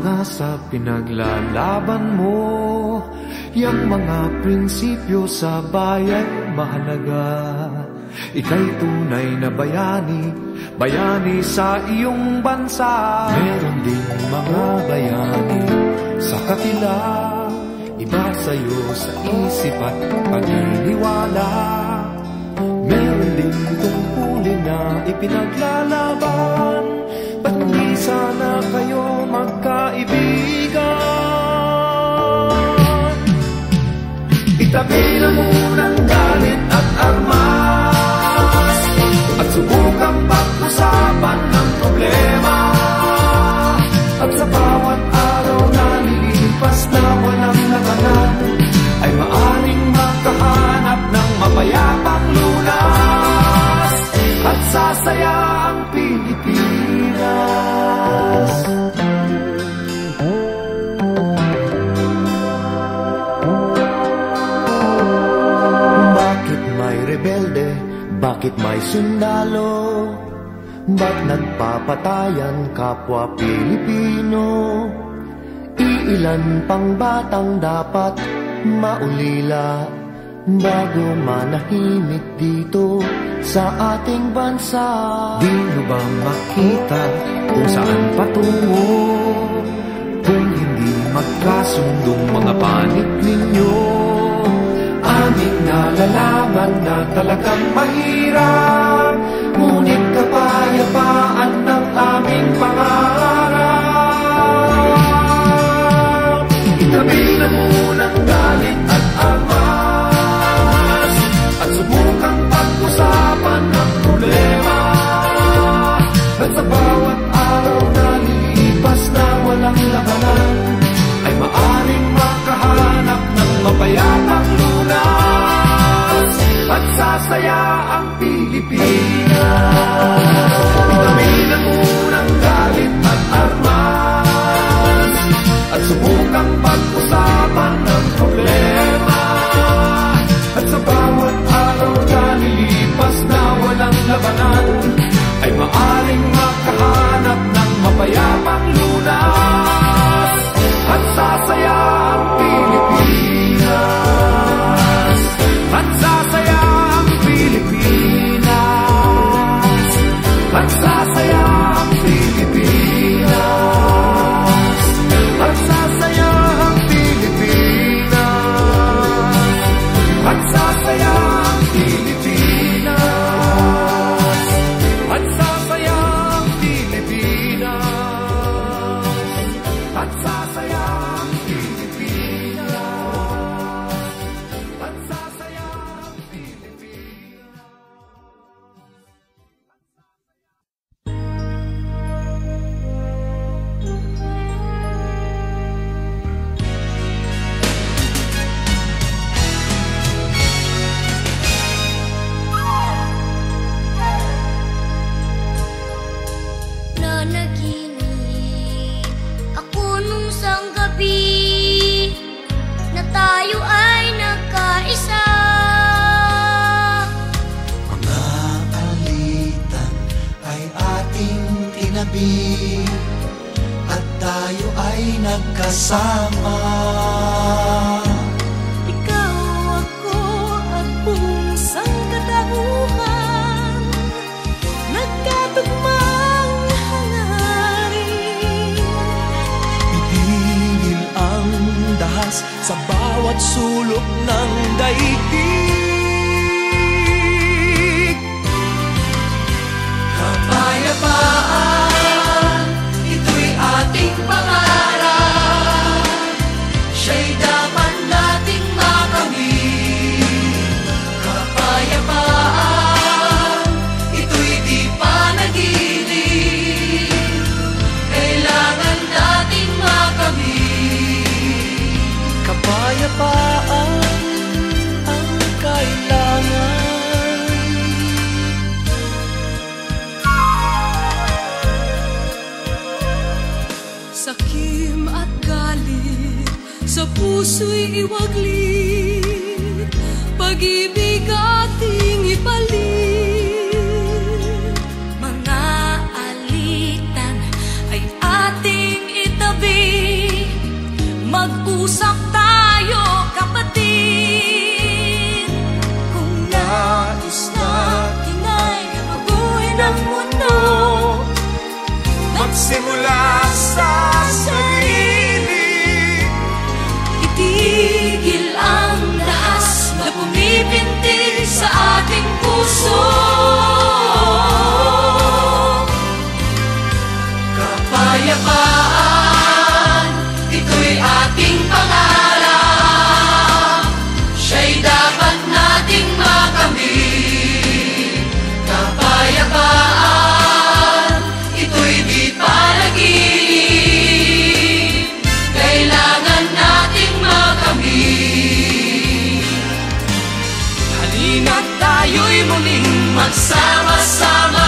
nga sa pinaglalaban mo. Yang mga prinsipyo sa bayan mahalaga. Ika'y tunay na bayani, bayani sa iyong bansa. Meron din mga bayani sa kapila, iba sa'yo sa isip at paniniwala. Meron din tungkulin na ipinaglalaban. Ba't di sana kayo magkaibigan? Itabi na munang galit at armas, at subukang pag-usapan ng problema. At sa bawat araw na lilipas na walang labanan, ay maaring makahanap ng mapayapang lunas. At sasaya ang Pilipinas. Bakit may rebelde? Bakit may sundalo? Ba't nagpapatayan kapwa Pilipino? Iilan pang batang dapat maulila bago manahimik dito sa ating bansa? Di nyo ba makita kung saan patungo? Kung hindi magkasundong mga panig ninyo, aming nalalaman na talagang mahirap, ngunit kapayapaan ng aming pangarap. Itabi na munang galit at armas, at subukang pag-usapan ng problema. At sa bawat araw na lilipas na walang labanan, ay maaring makahanap ng mapayapang lunas. At sasaya ang Pilipinas. Itabi na munang galit at armas, at subukang pag-usapan ng problema. At sa bawat araw na lilipas na walang labanan, ay maaring makahanap ng mapayapang lunas. At sasaya ang Pilipinas. At sasaya ang Pilipinas. At sasaya ang Pilipinas. At sasaya ang Pilipinas. At sasaya ang Pilipinas. At sasaya ang Pilipinas. At sasaya ang Pilipinas. At sasaya ang Pilipinas. Nanaginip ako nung isang gabi na tayo ay nagkaisa. Mga alitan ay ating tinabi, at tayo ay nagkasama. Ikaw, ako, at buong sangkatauhan, nagkatugmang hangarin. Pipigil ang dahas sa bawat sulok ng daigdig. Kapayapaan, ito'y ating pangarap. Siya'y dapat nating makamit. Kapayapaan, ito'y di panaginip. Kailangan nating makamit. Kapayapaan ang kailangan. Sakim at galit sa puso'y iwaglit, pag-ibig ating ipalit. Mga alitan ay ating itabi, Ina't tayo'y muling magsama-sama.